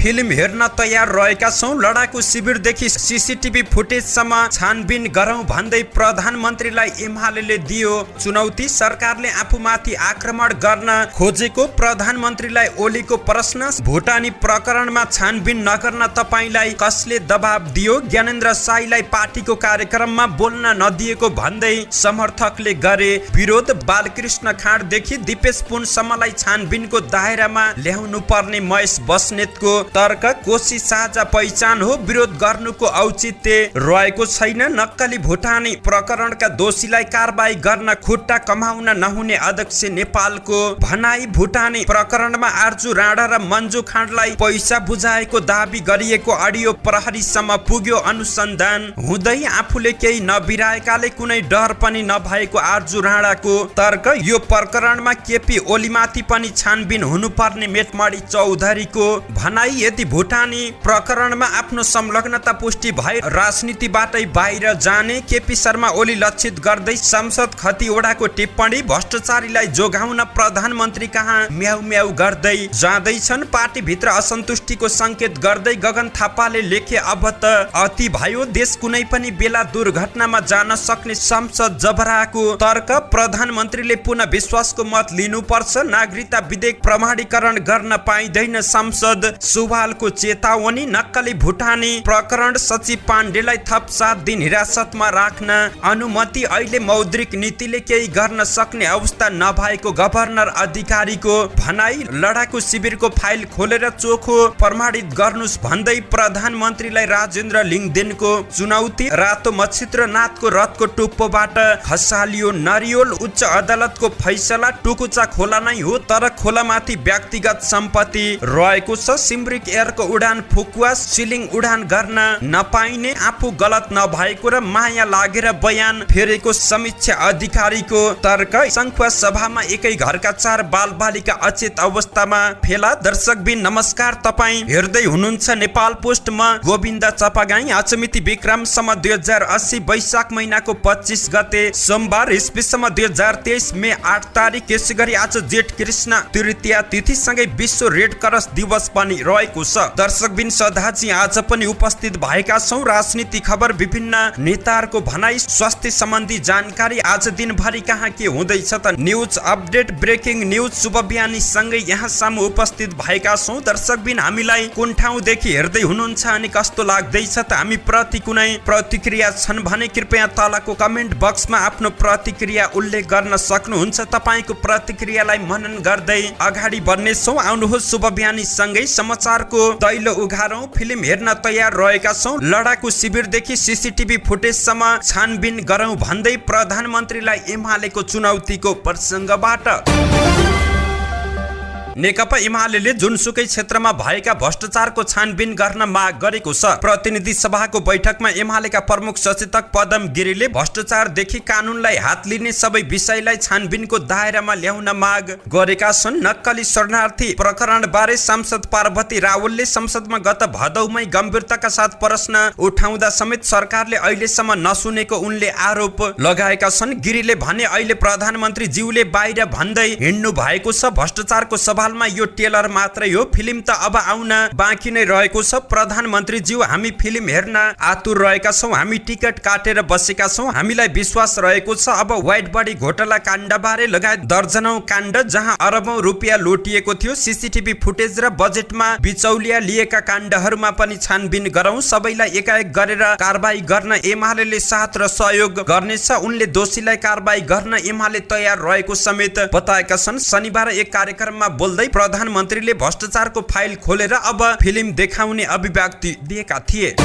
Film हेर्न तयार रहेका छौं, लडाकु शिविरदेखि सीसीटीभी फुटेजसम्म छानबिन गरौं भन्दै प्रधानमन्त्रीलाई एमाले दियो चुनौती। सरकारले आफूमाथि आक्रमण गर्न खोजेको प्रधानमन्त्रीलाई ओलीको प्रश्न। भुटानी प्रकरणमा छानबिन नगर्न तपाईलाई कसले दबाब दियो? ज्ञानेन्द्र साईलाई पार्टीको कार्यक्रममा बोल्न नदिएको भन्दै समर्थकले गरे विरोध। बालकृष्ण खाँडदेखि दिपेश पुनसम्मलाई छानबिनको दायरामा ल्याउनु पर्ने महेश बस्नेतको तर्क। कोशी साझा पहिचान हो, विरोध गर्नुको औचित्य रहेको छैन। नक्कली भुटानी प्रकरणका दोषीलाई कारबाही गर्न खुट्टा कमाउन नहुने अध्यक्ष नेपालको भनाई। भुटानी प्रकरणमा आर्जु राणा र मन्जु खाँडलाई पैसा बुझाएको दाबी गरिएको अडियो प्रहरीसम्म पुग्यो। अनुसन्धान हुँदै आफूले केही नबिराएकाले कुनै डर पनि नभएको आर्जु राणाको तर्क। यो प्रकरणमा केपी ओलीमाथि पनि छानबिन हुनुपर्ने मेटमणि चौधरीको भनाई। यदि भुटानी प्रकरणमा आफ्नो संलग्नता पुष्टि भए राजनीतिबाटै बाहिर जाने केपी शर्मा ओली लक्षित गर्दै संसद खतिवडाको टिप्पणी। भ्रष्टाचारीलाई जोगाउन प्रधानमन्त्री कहाँ म्याउ म्याउ गर्दै जाँदैछन्। पार्टीभित्र असन्तुष्टिको संकेत गर्दै गगन थापाले लेखे अब त अति भयो, देश कुनै पनि बेला दुर्घटनामा जान सक्ने संसद जबराको तर्क। प्रधानमन्त्रीले पुनः विश्वासको मत लिनुपर्छ, नागरिकता विधेयक प्रमाणीकरण गर्न पाइँदैन संसद सुवालको चेतावनी। नक्कली भुटानी प्रकरण सचिव पाण्डेलाई थप 7 दिन हिरासतमा राख्न अनुमति। अहिले मौद्रिक नीतिले केही गर्न सक्ने अवस्था नभएको गभर्नर अधिकारीको भनाई। लडाकु शिविरको फाइल खोलेर चोखो प्रमाणित गर्नुस् भन्दै प्रधानमन्त्रीलाई राजेन्द्र लिङदेनको चुनौती। रातो मच्छिन्द्रनाथको रथको टुप्पोबाट खसालियो नरिवल। उच्च अदालतको फैसला टुकुचा खोला नै हो, तर खोलामाथि व्यक्तिगत सम्पत्ति रहेको छ। सिमरिक एयरको उडान फुकुवा, सिलिङ उडान गर्न नपाइने, आफू गलत नभएको र माया लागेर बयान फेरेको समीक्षा अधिकारीको तर्क। संखुवा सभामा एकै घरका 4 बालबालिका अचेत अवस्थामा फेला। दर्शकबिन नमस्कार, तपाईँ हेर्दै हुनुहुन्छ नेपाल पोस्ट। म गोविन्द चपागाई। अचमिति विक्रमसम्म 2080 वैशाख महिनाको 25 गते सोमबार, ईस्वीसम्म 2023 मे 8 तारिक। यसै गरी आज जेठ कृष्ण तृतीया तिथिसँगै विश्व रेड क्रस दिवस पनि रहेको छ। दर्शकबिन सदाजी आज पनि उपस्थित भएका छौं। राजनीति खबर, विभिन्न नेताहरूको भनाई, स्वास्थ्य सम्बन्धी जानकारी, आज दिनभरि कहाँ के हुँदैछ त न्युज अपडेट, ब्रेकिङ न्युज शुभ बिहानी सँगै यहाँ सामु उपस्थित भएका छौं। दर्शकबिन हामीलाई कुन ठाउँदेखि हेर्दै हुनुहुन्छ अनि कस्तो लाग्दैछ त हामी प्रति कुनै प्रतिक्रिया छन् भने कृपया तलको कमेन्ट बक्समा आफ्नो प्रतिक्रिया उल्लेख गर्न सक्नुहुन्छ। तपाईको प्रतिक्रियालाई मनन गर्दै अगाडि बढ्नेछौं। आउनुहोस् शुभ बिहानी सँगै समाचारको दैलो उघारौं। फिल्म हेर्न तयार रहेका छौं, लडाकु शिविरदेखि सीसीटीभी फुटेजसम्म छानबिन गरौं भन्दै प्रधानमन्त्रीलाई एमालेको चुनौतीको प्रसङ्गबाट। नेकपा एमाले जुनसुकै क्षेत्रमा भएका भ्रष्टाचारको छानबिन गर्न माग गरेको छ। प्रतिनिधि सभाको बैठकमा एमालेका प्रमुख सचेतक पदम गिरीले भ्रष्टाचारदेखि कानूनलाई हात लिने सबै विषयलाई छानबिनको दायरामा ल्याउन माग गरेका छन्। नक्कली शरणार्थी प्रकरण बारे सांसद पार्वती रावलले संसदमा गत भदौमै गम्भीरताका साथ प्रश्न उठाउँदा समेत सरकारले अहिलेसम्म नसुनेको उनले आरोप लगाएका छन्। गिरीले भने अहिले प्रधानमन्त्री ज्यूले बाहिर भन्दै हिँड्नु भएको छ, भ्रष्टाचारको सवालमा यो टेलर मात्रै हो, फिल्म त अब आउन बाँकी नै रहेको छ। प्रधानमन्त्री ज्यू, हामी फिल्म हेर्न आतुर रहेका छौं, हामी टिकट काटेर बसेका छौं, हामीलाई विश्वास रहेको छ। अब व्हाइट बडी घोटाला काण्डबारे लगायत दर्जनौं काण्ड जहाँ अरबौं रुपियाँ लुटिएको थियो, सीसीटीभी फुटेज र बजेटमा बिचौलिया लिएका काण्डहरूमा पनि छानबिन गरौं। सबैलाई एकाएक गरेर कारबाही गर्न एमाले साथ र सहयोग गर्नेछ। उनले दोषीलाई कारबाही गर्न एमाले तयार रहेको समेत बताएका छन्। शनिबार एक कार्यक्रममा बोल्दै प्रधानमन्त्रीले भ्रष्टाचारको फाइल खोलेर अब फिल्म देखाउने अभिव्यक्ति दिएका थिए।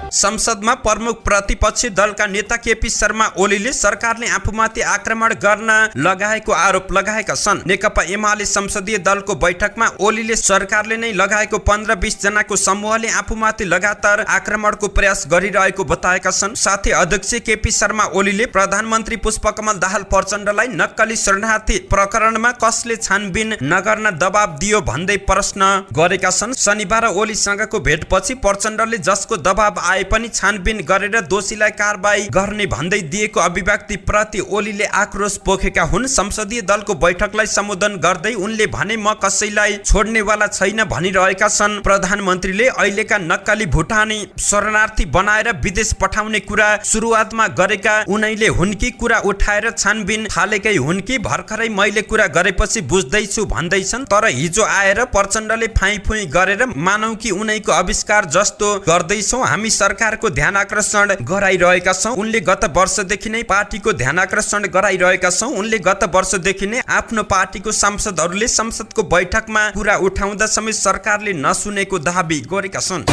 संसदमा प्रमुख प्रतिपक्षी दलका नेता केपी शर्मा ओलीले सरकारले आफूमाथि आक्रमण गर्न लगाएको आरोप लगाएका छन्। नेकपा एमाले संसदीय दलको बैठकमा ओलीले सरकारले नै लगाएको 15-20 जनाको समूहले आफूमाथि लगातार आक्रमणको प्रयास गरिरहेको बताएका छन्। साथै अध्यक्ष केपी शर्मा ओलीले प्रधानमन्त्री पुष्पकमल दाहाल प्रचण्डलाई नक्कली शरणार्थी प्रकरणमा कसले छानबिन नगर्न दबाब दियो भन्दै प्रश्न गरेका छन्। शनिबार ओलीसँगको भेटपछि प्रचण्डले जसको दबाब आए पनि छानबिन गरेर दोषीलाई कारबाही गर्ने भन्दै दिएको अभिव्यक्ति प्रति ओलीले आक्रोश पोखेका हुन्। संसदीय दलको बैठकलाई सम्बोधन गर्दै उनले भने म कसैलाई छोड्नेवाला छैन भनिरहेका छन्। प्रधानमन्त्रीले अहिलेका नक्कली भुटानी शरणार्थी बनाएर विदेश पठाउने कुरा सुरुवातमा गरेका उनैले हुन् कि कुरा उठाएर छानबिन थालेकै हुन् कि भर्खरै मैले कुरा गरेपछि बुझ्दैछु भन्दैछन्। तर हिजो आएर प्रचण्डले फाइफुइ गरेर मानौ कि उनैको आविष्कार जस्तो गर्दैछौँ, हामी सरकारको ध्यान आकर्षण गराइरहेका छौँ। उनले गत वर्षदेखि नै पार्टीको ध्यान आकर्षण गराइरहेका छौँ। उनले गत वर्षदेखि नै आफ्नो पार्टीको सांसदहरूले संसदको बैठकमा कुरा उठाउँदा समेत सरकारले नसुनेको दाबी गरेका छन्।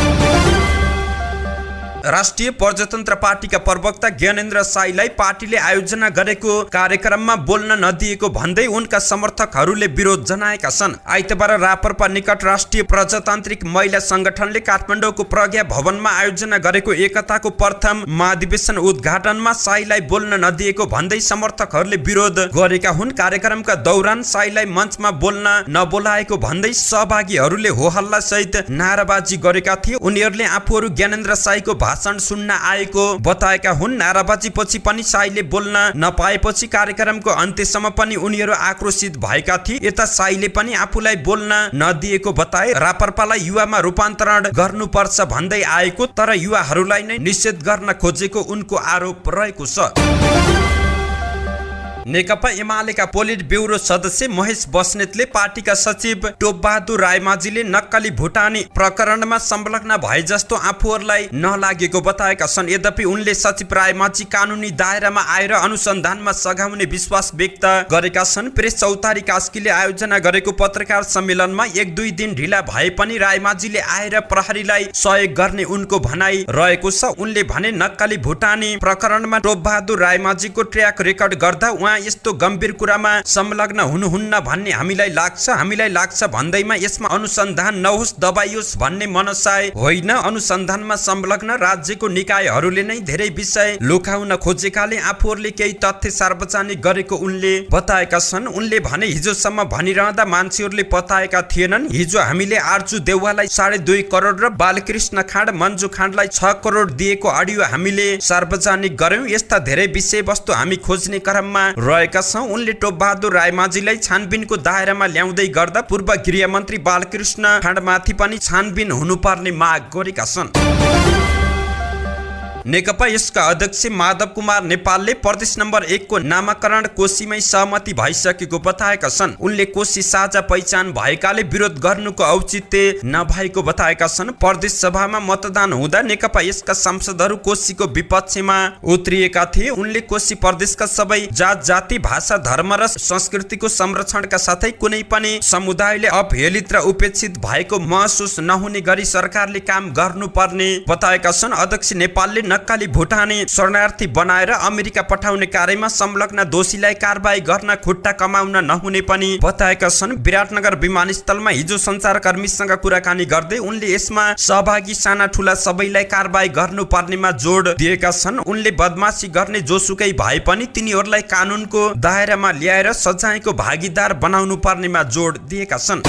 राष्ट्रिय प्रजातन्त्र पार्टीका प्रवक्ता ज्ञानेन्द्र साईलाई पार्टीले आयोजना गरेको कार्यक्रममा बोल्न नदिएको भन्दै उनका समर्थकहरूले विरोध जनाएका छन्। आइतबार रापरपा निकट राष्ट्रिय प्रजातान्त्रिक महिला संगठनले काठमाडौँको प्रज्ञा भवनमा आयोजना गरेको एकताको प्रथम महाधिवेशन उद्घाटनमा साईलाई बोल्न नदिएको भन्दै समर्थकहरूले विरोध गरेका हुन्। कार्यक्रमका दौरान साईलाई मञ्चमा बोल्न नबोलाएको भन्दै सहभागीहरूले होहल्ला सहित नाराबाजी गरेका थिए। उनीहरूले आफूहरू ज्ञानेन्द्र साईको भाषण सुन्न आएको बताएका हुन्। नाराबाजी पछि पनि साईले बोल्न नपाएपछि कार्यक्रमको अन्त्यसम्म पनि उनीहरू आक्रोशित भएका थिए। यता साईले पनि आफूलाई बोल्न नदिएको बताए। रापरपालाई युवामा रूपान्तरण गर्नुपर्छ भन्दै आएको तर युवाहरूलाई नै निषेध गर्न खोजेको उनको आरोप रहेको छ। नेकपा एमालेका पोलिट ब्युरो सदस्य महेश बस्नेतले पार्टीका सचिव टोपबहादुर रायमाझीले नक्कली भुटानी प्रकरणमा संलग्न भए जस्तो आफूहरूलाई नलागेको बताएका छन्। यद्यपि उनले सचिव रायमाझी कानुनी दायरामा आएर अनुसन्धानमा सघाउने विश्वास व्यक्त गरेका छन्। प्रेस चौतारी कास्कीले आयोजना गरेको पत्रकार सम्मेलनमा 1-2 दिन ढिला भए पनि रायमाझीले आएर प्रहरीलाई सहयोग गर्ने उनको भनाइ रहेको छ। उनले भने नक्कली भुटानी प्रकरणमा टोपबहादुर रायमाझीको ट्र्याक रेकर्ड गर्दा यस्तो गम्भीर कुरामा संलग्न हुनुहुन्न भन्ने हामीलाई लाग्छ भन्दैमा यसमा अनुसन्धान नहोस् दबाइयोस् भन्ने मनसाय होइन। अनुसन्धानमा संलग्न राज्यको निकायहरूले नै धेरै विषय लुकाउन खोजेकाले आफूहरूले केही तथ्य सार्वजनिक गरेको उनले बताएका छन्। उनले भने हिजोसम्म भनिरहँदा मान्छेहरूले पताएका थिएनन्। हिजो हामीले आर्जु देउवालाई 2.5 करोड र बालकृष्ण खाँड मन्जु खाँडलाई 6 करोड दिएको अडियो हामीले सार्वजनिक गर्यौं। यस्ता धेरै विषयवस्तु हामी खोज्ने क्रममा रहेका छौं। उनले टोपबहादुर रायमाझीलाई छानबिनको दायरामा ल्याउँदै गर्दा पूर्व गृहमन्त्री बालकृष्ण खाँडमाथि पनि छानबिन हुनुपर्ने माग गरेका छन्। नेकपा यसका अध्यक्ष माधव कुमार नेपालले प्रदेश नम्बर 1 को नामाकरण कोशीमै सहमति भइसकेको बताएका छन्। उनले कोशी साझा पहिचान भएकाले विरोध गर्नुको औचित्य नभएको बताएका छन्। प्रदेश सभामा मतदान हुँदा नेकपा यसका सांसदहरू कोशीको विपक्षमा उत्रिएका थिए। उनले कोशी प्रदेशका सबै जात जाति भाषा धर्म र संस्कृतिको संरक्षणका साथै कुनै पनि समुदायले अवहेलित र उपेक्षित भएको महसुस नहुने गरी सरकारले काम गर्नुपर्ने बताएका छन्। अध्यक्ष नेपालले नक्कली भुटानी शरणार्थी बनाएर अमेरिका पठाउने कार्यमा संलग्न दोषीलाई कारबाही गर्न खुट्टा कमाउन नहुने पनि बताएका छन्। विराटनगर विमानस्थलमा हिजो सञ्चारकर्मीसँग कुराकानी गर्दै उनले यसमा सहभागी साना ठुला सबैलाई कारबाही गर्नुपर्नेमा जोड दिएका छन्। उनले बदमाशी गर्ने जोसुकै भए पनि तिनीहरूलाई कानुनको दायरामा ल्याएर सजायको भागीदार बनाउनु पर्नेमा जोड दिएका छन्।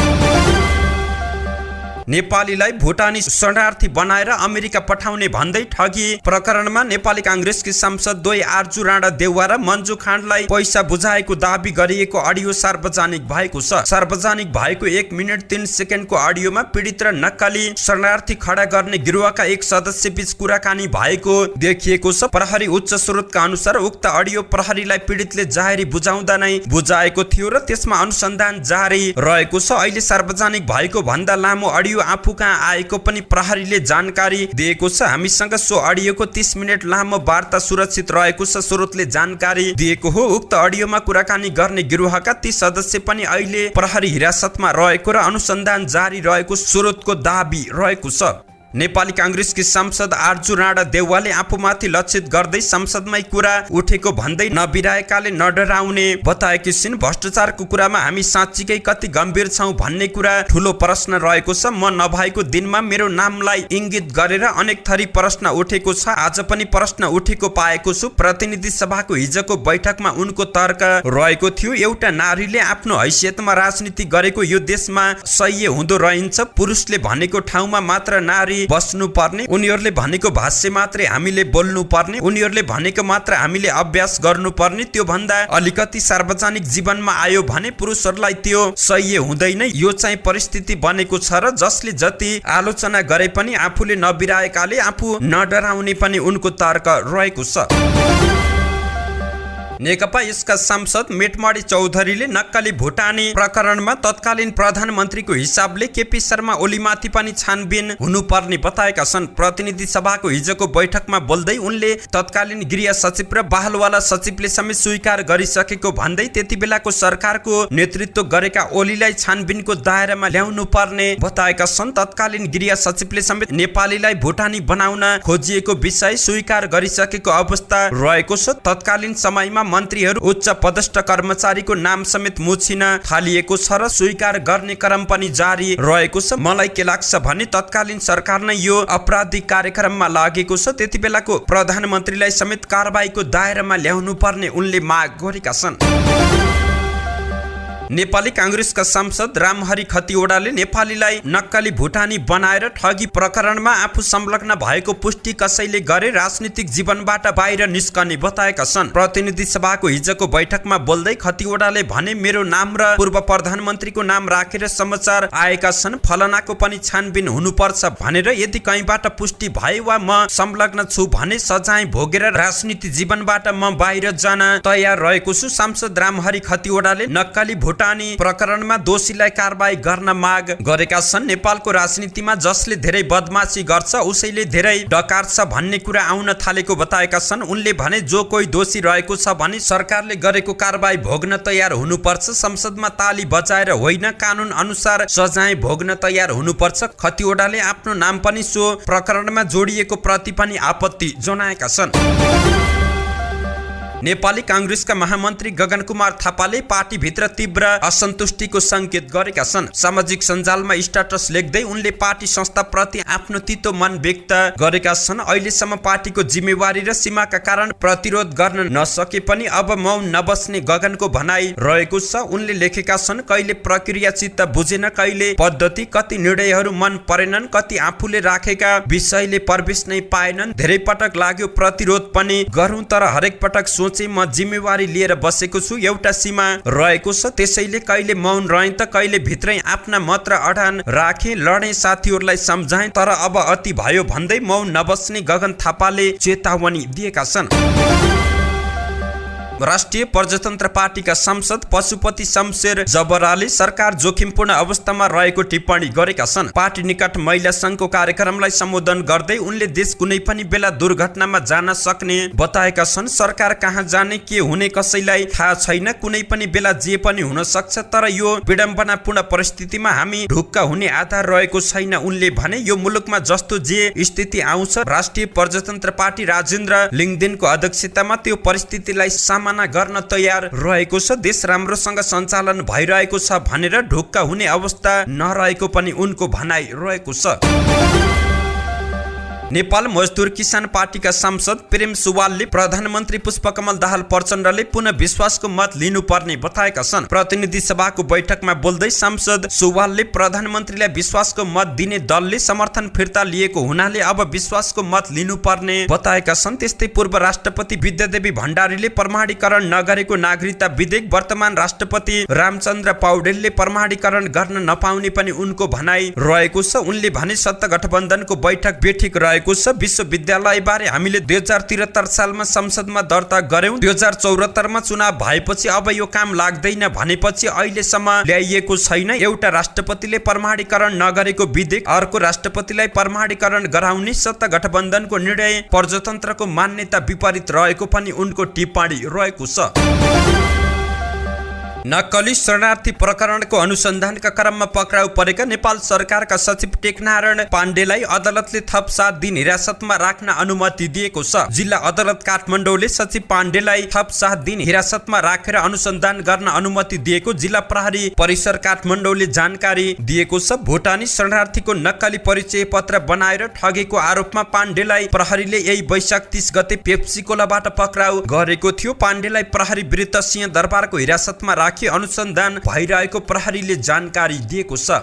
नेपालीलाई भुटानी शरणार्थी बनाएर अमेरिका पठाउने भन्दै ठगी प्रकरणमा नेपाली कांग्रेसकी सांसद द्वय आर्जु राणा देउवा र मन्जु खाँडलाई पैसा बुझाएको दाबी गरिएको अडियो सार्वजनिक भएको छ। सार्वजनिक भएको 1 मिनेट 3 सेकेन्डको अडियोमा पीडित र नक्कली शरणार्थी खडा गर्ने गिरोहका एक सदस्य बीच कुराकानी भएको देखिएको छ। प्रहरी उच्च स्रोतका अनुसार उक्त अडियो प्रहरीलाई पीडितले जाहेरी बुझाउँदा नै बुझाएको थियो र त्यसमा अनुसन्धान जारी रहेको छ। अहिले सार्वजनिक भएको भन्दा लामो अडियो आफू कहाँ आएको पनि प्रहरीले जानकारी दिएको छ। हामीसँग सो अडियोको 30 मिनेट लामो वार्ता सुरक्षित रहेको छ, स्रोतले जानकारी दिएको हो। उक्त अडियोमा कुराकानी गर्ने गिरोहका ती सदस्य पनि अहिले प्रहरी हिरासतमा रहेको र अनुसन्धान जारी रहेको स्रोतको दाबी रहेको छ। नेपाली कांग्रेसकी सांसद आर्जु राणा देउवाले आफूमाथि लक्षित गर्दै संसदमै कुरा उठेको भन्दै नबिराएकाले नडराउने बताएकी छिन्। भ्रष्टाचारको कुरामा हामी साँच्चीकै कति गम्भीर छौं भन्ने कुरा ठूलो प्रश्न रहेको छ। म नभएको दिनमा मेरो नामलाई इंगित गरेर अनेक थरी प्रश्न उठेको छ। आज पनि प्रश्न उठेको पाएको छु। प्रतिनिधि सभाको हिजोको बैठकमा उनको तर्क रहेको थियो, एउटा नारीले आफ्नो हैसियतमा राजनीति गरेको यो देशमा सही हुँदो रहन्छ। पुरुषले भनेको ठाउँमा मात्र नारी बस्नु पर्ने, उनीहरूले भनेको भाष्य मात्रै हामीले बोल्नु पर्ने, उनीहरूले भनेको मात्र हामीले अभ्यास गर्नु पर्ने, त्यो भन्दा अलिकति सार्वजनिक जीवनमा आयो भने पुरुषहरूलाई त्यो सह्य हुँदैन। यो चाहिँ परिस्थिति बनेको छ र जसले जति आलोचना गरे पनि आफूले नबिराएकाले आफू नडराउने पनि उनको तर्क रहेको छ। नेकपा यसका सांसद मेटमाडी चौधरीले नक्कली भुटानी प्रकरणमा तत्कालीन प्रधानमन्त्रीको हिसाबले केपी शर्मा ओलीमाथि पनि छानबिन हुनुपर्ने बताएका छन्। प्रतिनिधि सभाको हिजोको बैठकमा बोल्दै उनले तत्कालीन गृह सचिव र बाहलवाला सचिवले समेत स्वीकार गरिसकेको भन्दै त्यति बेलाको सरकारको नेतृत्व गरेका ओलीलाई छानबिनको दायरामा ल्याउनु पर्ने बताएका छन्। तत्कालीन गृह सचिवले समेत नेपालीलाई भुटानी बनाउन खोजिएको विषय स्वीकार गरिसकेको अवस्था रहेको छ। तत्कालीन समयमा मन्त्रीहरू उच्च पदस्थ कर्मचारीको नाम समेत मुछिन थालिएको छ र स्वीकार गर्ने क्रम पनि जारी रहेको छ। मलाई के लाग्छ भने तत्कालीन सरकार नै यो अपराधिक कार्यक्रममा लागेको छ। त्यति बेलाको प्रधानमन्त्रीलाई समेत कारबाहीको दायरामा ल्याउनु पर्ने उनले माग गरेका छन्। नेपाली कांग्रेसका सांसद रामहरि खतिवडाले नेपालीलाई नक्कली भुटानी बनाएर ठगी प्रकरणमा आफू संलग्न भएको पुष्टि कसैले गरे राजनीतिक जीवनबाट बाहिर निस्कने बताएका छन्। प्रतिनिधि सभाको हिजोको बैठकमा बोल्दै खतिवडाले भने मेरो नाम र पूर्व प्रधानमन्त्रीको नाम राखेर समाचार आएका छन्, फलनाको पनि छानबिन हुनुपर्छ भनेर। यदि कहीँबाट पुष्टि भए वा म संलग्न छु भने सजाय भोगेर राजनीति जीवनबाट म बाहिर जान तयार रहेको छु। सांसद रामहरि खतिवडाले नक्कली भुटानी प्रकरणमा दोषीलाई कारबाही गर्न माग गरेका छन्। नेपालको राजनीतिमा जसले धेरै बदमाशी गर्छ उसैले धेरै डकार्छ भन्ने कुरा आउन थालेको बताएका छन्। उनले भने जो कोही दोषी रहेको छ भने सरकारले गरेको कारबाही भोग्न तयार हुनुपर्छ। संसदमा ताली बजाएर होइन, कानून अनुसार सजाय भोग्न तयार हुनुपर्छ। खतिवडाले आफ्नो नाम पनि सो प्रकरणमा जोडिएको प्रति पनि आपत्ति जनाएका छन्। नेपाली कांग्रेसका महामन्त्री गगन कुमार थापाले पार्टीभित्र तीव्र असन्तुष्टिको संकेत गरेका छन्। सामाजिक सञ्जालमा स्ट्याटस लेख्दै उनले पार्टी संस्थाप्रति आफ्नो तितो मन व्यक्त गरेका छन्। अहिलेसम्म पार्टीको जिम्मेवारी र सीमाका कारण प्रतिरोध गर्न नसके पनि अब मौन नबस्ने गगनको भनाइ रहेको छ। उनले लेखेका छन्, कहिले प्रक्रिया चित्त बुझेन, कहिले पद्धति, कति निर्णयहरू मन परेनन्, कति आफूले राखेका विषयले प्रवेश नै पाएनन्। धेरै पटक लाग्यो प्रतिरोध पनि गरौँ, तर हरेक पटक म जिम्मेवारी लिएर बसेको छु, एउटा सीमा रहेको छ। त्यसैले कहिले मौन रहे त कहिले भित्रै आफ्ना मत र अडान राखे, लडे, साथीहरूलाई सम्झाए, तर अब अति भयो भन्दै मौन नबस्ने गगन थापाले चेतावनी दिएका छन्। राष्ट्रिय प्रजातन्त्र पार्टीका सांसद पशुपति शमशेर जबराले सरकार जोखिमपूर्ण अवस्थामा रहेको टिप्पणी गरेका छन्। पार्टी निकट महिला संघको कार्यक्रमलाई सम्बोधन गर्दै उनले देश कुनै पनि बेला दुर्घटनामा जान सक्ने बताएका छन्। सरकार कहाँ जाने, के हुने कसैलाई थाहा छैन, कुनै पनि बेला जे पनि हुन सक्छ, तर यो विडम्बनापूर्ण परिस्थितिमा हामी ढुक्क हुने आधार रहेको छैन। उनले भने यो मुलुकमा जस्तो जे स्थिति आउँछ, राष्ट्रिय प्रजातन्त्र पार्टी राजेन्द्र लिङदेनको अध्यक्षतामा त्यो परिस्थितिलाई सामना गर्न तयार रहेको छ। देश राम्रोसँग सञ्चालन भइरहेको छ भनेर ढुक्क हुने अवस्था नरहेको पनि उनको भनाइ रहेको छ। नेपाल मजदुर किसान पार्टीका सांसद प्रेम सुवालले प्रधानमन्त्री पुष्पकमल दाहाल प्रचण्डले पुनः विश्वासको मत लिनुपर्ने बताएका छन्। प्रतिनिधि सभाको बैठकमा बोल्दै सांसद सुवालले प्रधानमन्त्रीलाई विश्वासको मत दिने दलले समर्थन फिर्ता लिएको हुनाले अब विश्वासको मत लिनुपर्ने बताएका छन्। त्यस्तै पूर्व राष्ट्रपति विद्यादेवी भण्डारीले प्रमाणीकरण नगरेको नागरिकता विधेयक वर्तमान राष्ट्रपति रामचन्द्र पौडेलले प्रमाणीकरण गर्न नपाउने पनि उनको भनाइ रहेको छ। उनले भने सत्ता गठबन्धनको बैठक बेठिक रहेको छ। विश्वविद्यालय बारे हामीले 2073 सालमा संसदमा दर्ता गर्यौं। 2074 मा चुनाव भएपछि अब यो काम लाग्दैन भनेपछि अहिलेसम्म ल्याइएको छैन। एउटा राष्ट्रपतिले प्रमाणीकरण नगरेको विधेयक अर्को राष्ट्रपतिलाई प्रमाणीकरण गराउने सत्ता गठबन्धनको निर्णय प्रजातन्त्रको मान्यता विपरीत रहेको पनि उनको टिप्पणी रहेको छ। नक्कली शरणार्थी प्रकरणको अनुसन्धानका क्रममा पक्राउ परेका नेपाल सरकारका सचिव टेकनारायण पाण्डेलाई अदालतले थप 7 दिन हिरासतमा राख्न अनुमति दिएको छ। जिल्ला अदालत काठमाडौँले सचिव पाण्डेलाई थप 7 दिन हिरासतमा राखेर अनुसन्धान गर्न अनुमति दिएको जिल्ला प्रहरी परिसर काठमाडौँले जानकारी दिएको छ। भुटानी शरणार्थीको नक्कली परिचय पत्र बनाएर ठगेको आरोपमा पाण्डेलाई प्रहरीले यही वैशाख 30 गते पेप्सीकोलाबाट पक्राउ गरेको थियो। पाण्डेलाई प्रहरी विरुद्ध सिंहदरबारको हिरासतमा अनुसन्धान भइरहेको प्रहरीले जानकारी दिएको छ।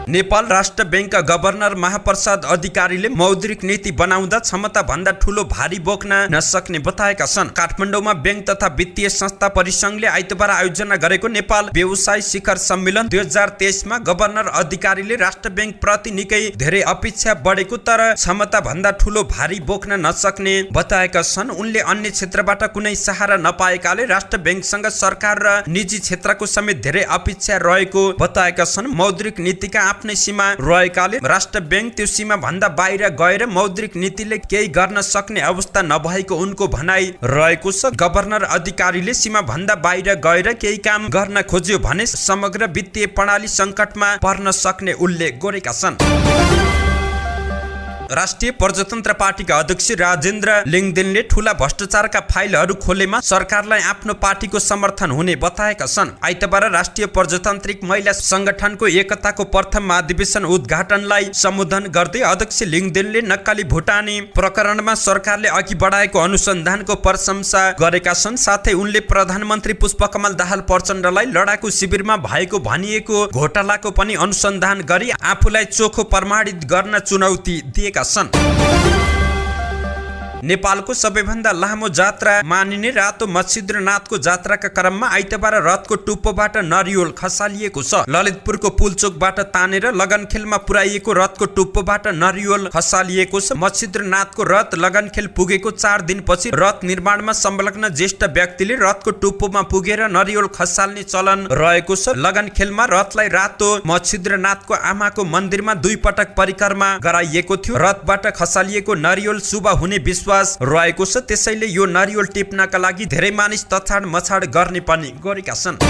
नेपाल राष्ट्र बैंकका गभर्नर महाप्रसाद अधिकारीले मौद्रिक नीति बनाउँदा क्षमता भन्दा ठूलो भारी बोक्न नसक्ने बताएका छन्। काठमाडौँमा बैंक तथा वित्तीय संस्था परिसंघले आइतबार आयोजना गरेको नेपाल व्यवसाय शिखर सम्मेलन 2023 मा गभर्नर अधिकारीले राष्ट्र बैंक प्रति निकै धेरै अपेक्षा बढेको तर क्षमता भन्दा ठूलो भारी बोक्न नसक्ने बताएका छन्। उनले अन्य क्षेत्रबाट कुनै सहारा नपाएकाले राष्ट्र बैंकसँग सरकार र निजी क्षेत्रको समेत धेरै अपेक्षा रहेको बताएका छन्। मौद्रिक नीतिका आफ्नै सीमा रहेकाले राष्ट्र बैंक त्यो सीमा भन्दा बाहिर गएर मौद्रिक नीतिले केही गर्न सक्ने अवस्था नभएको उनको भनाइ रहेको छ। गभर्नर अधिकारीले सीमा भन्दा बाहिर गएर केही काम गर्न खोज्यो भने समग्र वित्तीय प्रणाली संकटमा पर्न सक्ने उल्लेख गरेका छन्। राष्ट्रिय प्रजातन्त्र पार्टीका अध्यक्ष राजेन्द्र लिङदेनले ठूला भ्रष्टाचारका फाइलहरू खोलेमा सरकारलाई आफ्नो पार्टीको समर्थन हुने बताएका छन्। आइतबार राष्ट्रिय प्रजातान्त्रिक महिला संगठनको एकताको प्रथम महाधिवेशन उद्घाटनलाई सम्बोधन गर्दै अध्यक्ष लिङदेनले नक्कली भुटानी प्रकरणमा सरकारले अघि बढाएको अनुसन्धानको प्रशंसा गरेका छन्। साथै उनले प्रधानमन्त्री पुष्पकमल दाहाल प्रचण्डलाई लडाकु शिविरमा भएको भनिएको घोटालाको पनि अनुसन्धान गरी आफूलाई चोखो प्रमाणित गर्न चुनौती दिए नेपालको सबैभन्दा लामो जात्रा मानिने रातो मच्छिन्द्रनाथको जात्राका क्रममा आइतबार रथको टुप्पोबाट नरिवल खसालिएको छ। ललितपुरको पुलचोकबाट तानेर लगनखेलमा पुर्याइएको रथको टुप्पोबाट नरिवल खसालिएको छ। मच्छिन्द्रनाथको रथ लगनखेल पुगेको 4 दिनपछि रथ निर्माणमा संलग्न ज्येष्ठ व्यक्तिले रथको टुप्पोमा पुगेर नरिवल खसाल्ने चलन रहेको छ। लगनखेलमा रथलाई रातो मच्छिन्द्रनाथको आमाको मन्दिरमा 2 पटक परिक्रमा गराइएको थियो। रथबाट खसालिएको नरिवल शुभ हुने विश्वास रहेको छ। त्यसैले यो नरिवल टिप्नका लागि धेरै मानिस तछाड मछाड गर्ने पनि गरेका छन्।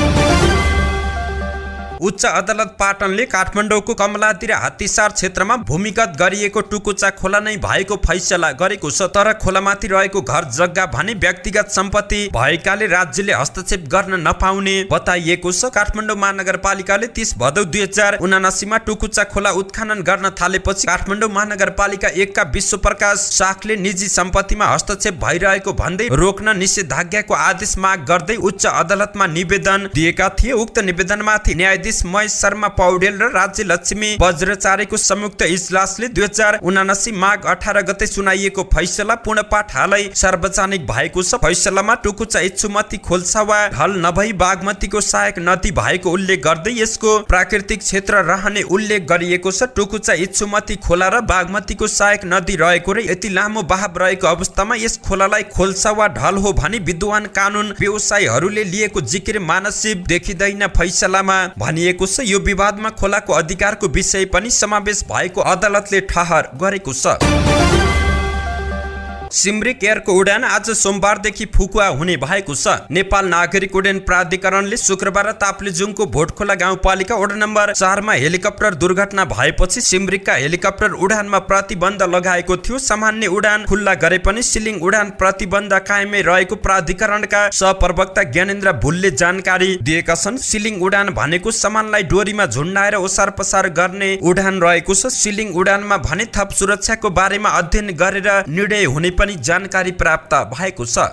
उच्च अदालत पाटनले काठमाडौँको कमलातिर हात्तीसार क्षेत्रमा भूमिगत गरिएको टुकुचा खोला नै भएको फैसला गरेको छ। तर खोलामाथि रहेको घर जग्गा भने व्यक्तिगत सम्पत्ति भएकाले राज्यले हस्तक्षेप गर्न नपाउने बताइएको छ। काठमाडौँ महानगरपालिकाले 30 भदौ 2079 मा टुकुचा खोला उत्खनन गर्न थालेपछि काठमाडौँ महानगरपालिका 1 का विश्वप्रकाश शाखले निजी सम्पत्तिमा हस्तक्षेप भइरहेको भन्दै रोक्न निषेधाज्ञाको आदेश माग गर्दै उच्च अदालतमा निवेदन दिएका थिए। उक्त निवेदनमाथि न्यायाधीश महेश शर्मा पौडेल र राज्य लक्ष्मी वज्राचार्यको संयुक्त इजलासले 2079 माघ 18 गते सुनाइएको फैसला पूर्णपाठ हालै सार्वजनिक भएको छ। फैसलामा टुकुचा इच्छुमती खोल्सा वा ढल नभई बागमतीको सहायक नदी भएको उल्लेख गर्दै यसको प्राकृतिक क्षेत्र रहने उल्लेख गरिएको छ। टुकुचा इच्छुमती खोला र बागमतीको सहायक नदी रहेको र यति लामो बहाव रहेको अवस्थामा यस खोलालाई खोल्सा वा ढल हो भने विद्वान कानुन व्यवसायीहरूले लिएको जिकिर मानसिक देखिँदैन फैसलामा भनिएको छ। यो विवादमा खोलाको अधिकारको विषय पनि समावेश भएको अदालतले ठहर गरेको छ। सिमरिक एयरको उडान आज सोमबारदेखि फुकुवा हुने भएको छ। नेपाल नागरिक उड्डयन प्राधिकरणले शुक्रबार ताप्लेजुङको भोटखोला गाउँपालिका वडा नम्बर 4 मा हेलिकप्टर दुर्घटना भएपछि सिमरिकका हेलिकप्टर उडानमा प्रतिबन्ध लगाएको थियो। सामान्य उडान खुल्ला गरे पनि सिलिङ उडान प्रतिबन्ध कायमै रहेको प्राधिकरणका सहप्रवक्ता ज्ञानेन्द्र भुलले जानकारी दिएका छन्। सिलिङ उडान भनेको सामानलाई डोरीमा झुन्डाएर ओसार पसार गर्ने उडान रहेको छ। सिलिङ उडानमा भने थप सुरक्षाको बारेमा अध्ययन गरेर निर्णय हुने पनि जानकारी प्राप्त भएको छ।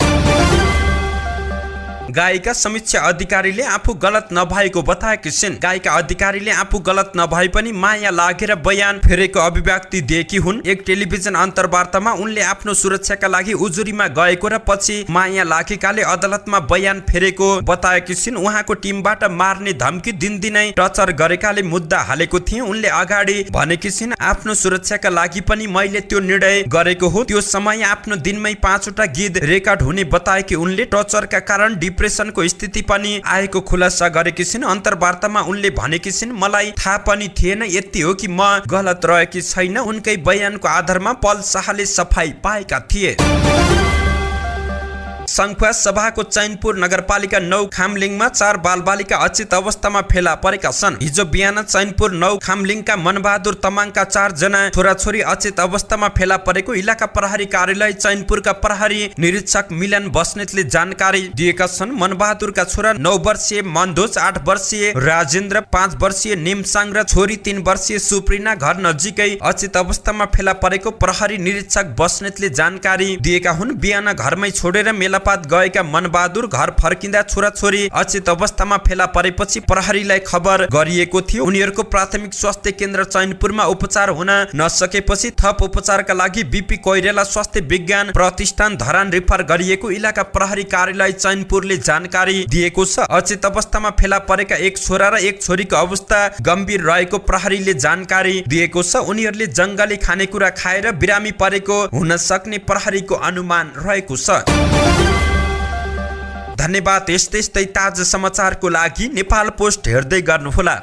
गायिका समीक्षा अधिकारीले आफू गलत नभएको बताएकी छिन्। गायिका अधिकारीले आफू गलत नभए पनि माया लागेर बयान फेरेको अभिव्यक्ति दिएकी हुन्। एक टेलिभिजन अन्तर्वार्तामा उनले आफ्नो सुरक्षाका लागि उजुरीमा गएको र पछि माया लागेकाले अदालतमा बयान फेरेको बताएकी छिन्। उहाँको टिमबाट मार्ने धम्की दिनदिनै टर्चर गरेकाले मुद्दा हालेको थिए। उनले अगाडि भनेकी छिन्, आफ्नो सुरक्षाका लागि पनि मैले त्यो निर्णय गरेको हो। त्यो समय आफ्नो दिनमै 5 वटा गीत रेकर्ड हुने बताएकी उनले टर्चरका कारण डिप्रेसनको स्थिति पनि आएको खुलासा गरेकी छिन्। अन्तर्वार्तामा उनले भनेकी छिन्, मलाई थाहा पनि थिएन, यति हो कि म गलत रहेकी छैन। उनकै बयानको आधारमा पल शाहले सफाई पाएका थिए। संखुवा सभाको चैनपुर नगरपालिका 9 खामलिङमा 4 बालबालिका अचेत अवस्थामा फेला परेका छन्। हिजो बिहान चैनपुर 9 खामलिङका मनबहादुर तमाङका 4 जना छोराछोरी अचेत अवस्थामा फेला परेको इलाका प्रहरी कार्यालय चैनपुरका प्रहरी निरीक्षक मिलन बस्नेतले जानकारी दिएका छन्। मनबहादुरका छोरा 9 वर्षीय मनधोज, 8 वर्षीय राजेन्द्र, 5 वर्षीय निमसाङ र छोरी 3 वर्षीय सुप्रिना घर नजिकै अचेत अवस्थामा फेला परेको प्रहरी निरीक्षक बस्नेतले जानकारी दिएका हुन्। बिहान घरमै छोडेर मेला बेलपात गएका मनबहादुर घर फर्किँदा छोराछोरी अचेत अवस्थामा फेला परेपछि प्रहरीलाई खबर गरिएको थियो। उनीहरूको प्राथमिक स्वास्थ्य केन्द्र चैनपुरमा उपचार हुन नसकेपछि थप उपचारका लागि बीपी कोइराला स्वास्थ्य विज्ञान प्रतिष्ठान धरान रेफर गरिएको इलाका प्रहरी कार्यालय चैनपुरले जानकारी दिएको छ। अचेत अवस्थामा फेला परेका एक छोरा र एक छोरीको अवस्था गम्भीर रहेको प्रहरीले जानकारी दिएको छ। उनीहरूले जंगली खानेकुरा खाएर बिरामी परेको हुन सक्ने प्रहरीको अनुमान रहेको छ। धन्यवाद। यस्तै ताजा समाचारको लागि नेपाल पोस्ट हेर्दै गर्नुहोला।